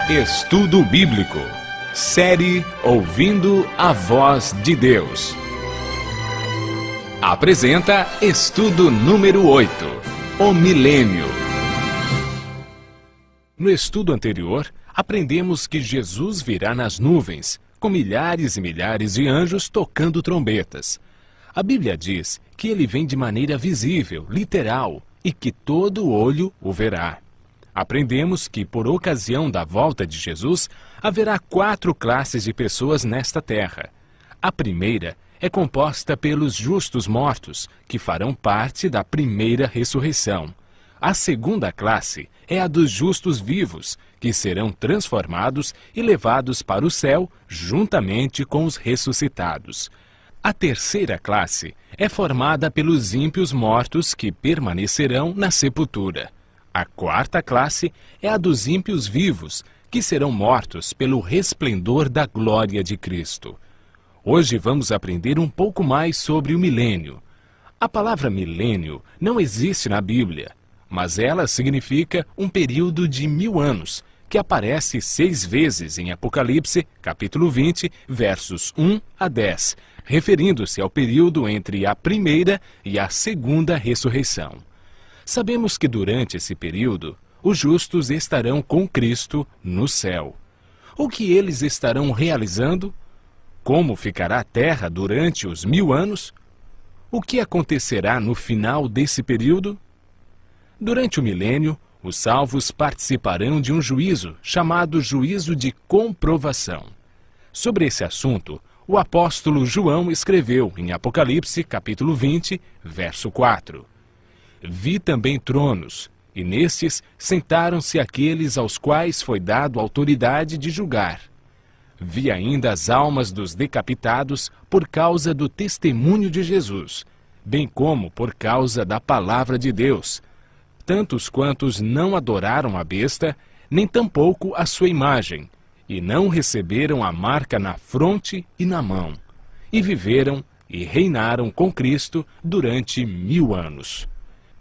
Estudo Bíblico. Série Ouvindo a Voz de Deus. Apresenta estudo número 8, o Milênio. No estudo anterior, aprendemos que Jesus virá nas nuvens, com milhares e milhares de anjos tocando trombetas. A Bíblia diz que ele vem de maneira visível, literal, e que todo olho o verá. Aprendemos que, por ocasião da volta de Jesus, haverá 4 classes de pessoas nesta terra. A primeira é composta pelos justos mortos, que farão parte da primeira ressurreição. A segunda classe é a dos justos vivos, que serão transformados e levados para o céu juntamente com os ressuscitados. A terceira classe é formada pelos ímpios mortos que permanecerão na sepultura. A quarta classe é a dos ímpios vivos, que serão mortos pelo resplendor da glória de Cristo. Hoje vamos aprender um pouco mais sobre o milênio. A palavra milênio não existe na Bíblia, mas ela significa um período de 1000 anos, que aparece 6 vezes em Apocalipse, capítulo 20, versos 1 a 10, referindo-se ao período entre a primeira e a segunda ressurreição. Sabemos que durante esse período, os justos estarão com Cristo no céu. O que eles estarão realizando? Como ficará a terra durante os 1000 anos? O que acontecerá no final desse período? Durante o milênio, os salvos participarão de um juízo chamado juízo de comprovação. Sobre esse assunto, o apóstolo João escreveu em Apocalipse, capítulo 20, verso 4. Vi também tronos, e nestes sentaram-se aqueles aos quais foi dado autoridade de julgar. Vi ainda as almas dos decapitados por causa do testemunho de Jesus, bem como por causa da palavra de Deus, tantos quantos não adoraram a besta, nem tampouco a sua imagem, e não receberam a marca na fronte e na mão, e viveram e reinaram com Cristo durante 1000 anos.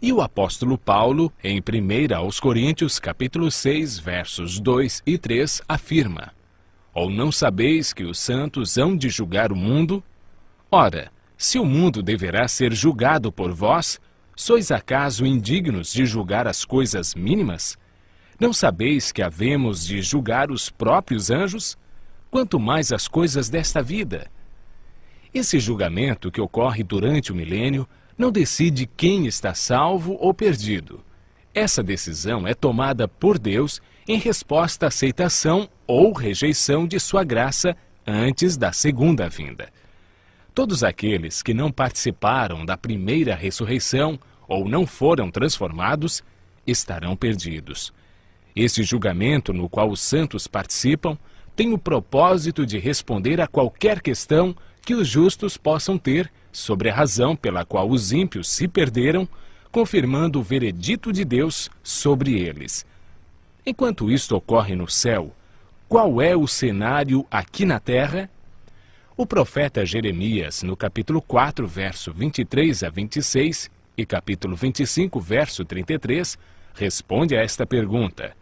E o apóstolo Paulo, em 1 aos Coríntios, capítulo 6, versos 2 e 3, afirma: Ou não sabeis que os santos hão de julgar o mundo? Ora, se o mundo deverá ser julgado por vós, sois acaso indignos de julgar as coisas mínimas? Não sabeis que havemos de julgar os próprios anjos? Quanto mais as coisas desta vida. Esse julgamento que ocorre durante o milênio não decide quem está salvo ou perdido. Essa decisão é tomada por Deus em resposta à aceitação ou rejeição de sua graça antes da segunda vinda. Todos aqueles que não participaram da primeira ressurreição ou não foram transformados, estarão perdidos. Esse julgamento no qual os santos participam tem o propósito de responder a qualquer questão que os justos possam ter sobre a razão pela qual os ímpios se perderam, confirmando o veredito de Deus sobre eles. Enquanto isto ocorre no céu, qual é o cenário aqui na terra? O profeta Jeremias, no capítulo 4, verso 23 a 26, e capítulo 25, verso 33, responde a esta pergunta.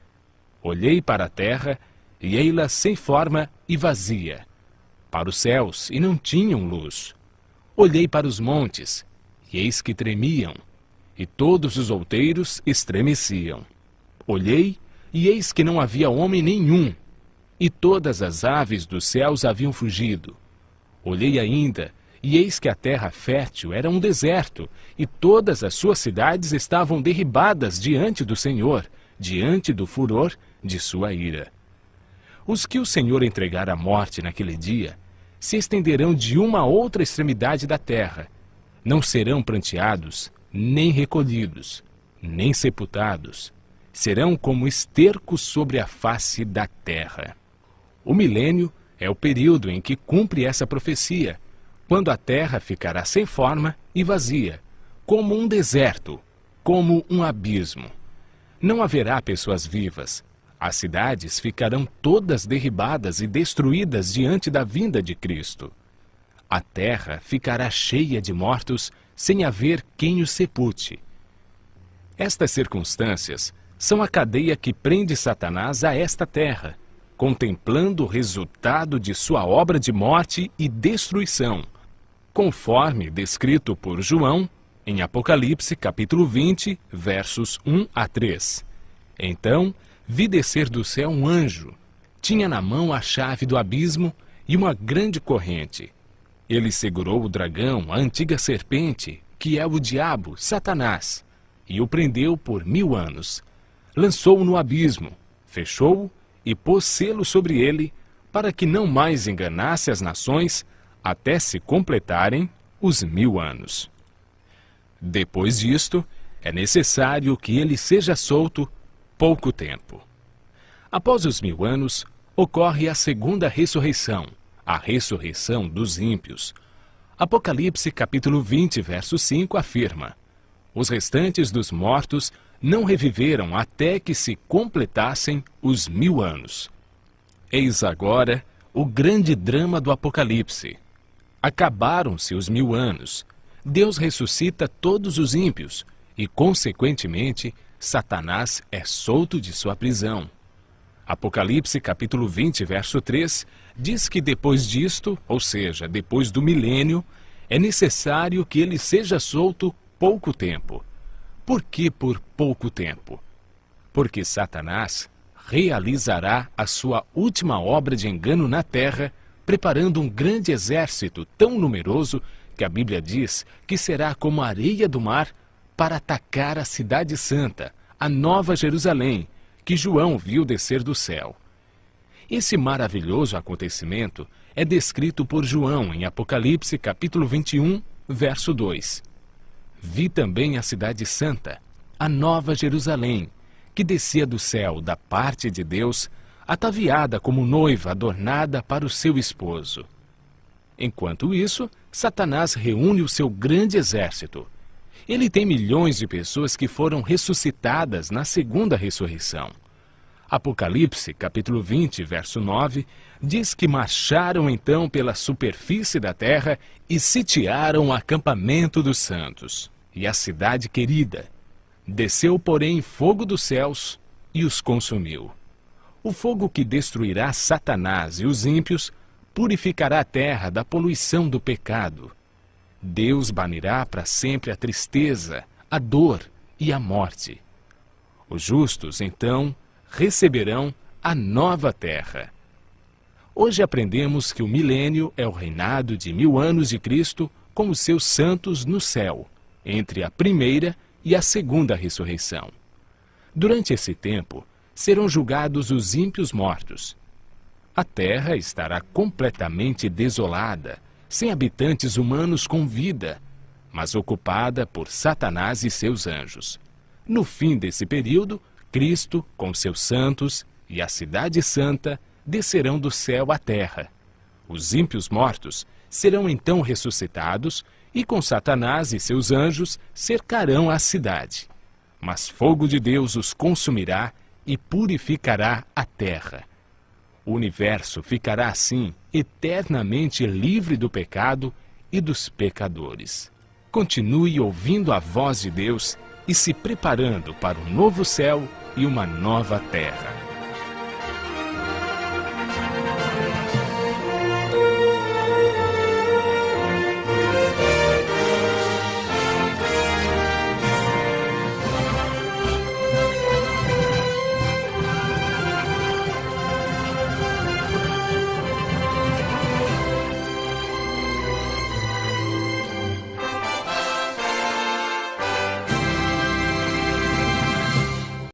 Olhei para a terra, e ei-la sem forma e vazia. Para os céus, e não tinham luz. Olhei para os montes, e eis que tremiam, e todos os outeiros estremeciam. Olhei, e eis que não havia homem nenhum, e todas as aves dos céus haviam fugido. Olhei ainda, e eis que a terra fértil era um deserto, e todas as suas cidades estavam derribadas diante do Senhor, diante do furor de sua ira. Os que o Senhor entregar à morte naquele dia se estenderão de uma a outra extremidade da terra. Não serão pranteados, nem recolhidos, nem sepultados. Serão como esterco sobre a face da terra. O milênio é o período em que cumpre essa profecia, quando a terra ficará sem forma e vazia, como um deserto, como um abismo. Não haverá pessoas vivas. As cidades ficarão todas derribadas e destruídas diante da vinda de Cristo. A terra ficará cheia de mortos, sem haver quem os sepulte. Estas circunstâncias são a cadeia que prende Satanás a esta terra, contemplando o resultado de sua obra de morte e destruição, conforme descrito por João em Apocalipse capítulo 20, versos 1 a 3. Então, vi descer do céu um anjo. Tinha na mão a chave do abismo e uma grande corrente. Ele segurou o dragão, a antiga serpente, que é o diabo, Satanás, e o prendeu por 1000 anos. Lançou-o no abismo, fechou-o e pôs selo sobre ele, para que não mais enganasse as nações, até se completarem os 1000 anos. Depois disto, é necessário que ele seja solto pouco tempo. Após os 1000 anos, ocorre a segunda ressurreição, a ressurreição dos ímpios. Apocalipse capítulo 20, verso 5 afirma: os restantes dos mortos não reviveram até que se completassem os 1000 anos. Eis agora o grande drama do Apocalipse. Acabaram-se os 1000 anos. Deus ressuscita todos os ímpios e, consequentemente, Satanás é solto de sua prisão. Apocalipse capítulo 20, verso 3, diz que depois disto, ou seja, depois do milênio, é necessário que ele seja solto pouco tempo. Por que por pouco tempo? Porque Satanás realizará a sua última obra de engano na terra, preparando um grande exército tão numeroso que a Bíblia diz que será como a areia do mar para atacar a cidade santa, a Nova Jerusalém, que João viu descer do céu. Esse maravilhoso acontecimento é descrito por João em Apocalipse capítulo 21, verso 2. Vi também a cidade santa, a Nova Jerusalém, que descia do céu da parte de Deus, ataviada como noiva adornada para o seu esposo. Enquanto isso, Satanás reúne o seu grande exército. Ele tem milhões de pessoas que foram ressuscitadas na segunda ressurreição. Apocalipse, capítulo 20, verso 9, diz que marcharam então pela superfície da terra e sitiaram o acampamento dos santos e a cidade querida. Desceu, porém, fogo dos céus e os consumiu. O fogo que destruirá Satanás e os ímpios purificará a terra da poluição do pecado. Deus banirá para sempre a tristeza, a dor e a morte. Os justos, então, receberão a nova terra. Hoje aprendemos que o milênio é o reinado de 1000 anos de Cristo com os seus santos no céu, entre a primeira e a segunda ressurreição. Durante esse tempo, serão julgados os ímpios mortos. A terra estará completamente desolada, sem habitantes humanos com vida, mas ocupada por Satanás e seus anjos. No fim desse período, Cristo, com seus santos e a cidade santa, descerão do céu à terra. Os ímpios mortos serão então ressuscitados e com Satanás e seus anjos cercarão a cidade. Mas fogo de Deus os consumirá e purificará a terra. O universo ficará assim eternamente livre do pecado e dos pecadores. Continue ouvindo a voz de Deus e se preparando para um novo céu e uma nova terra.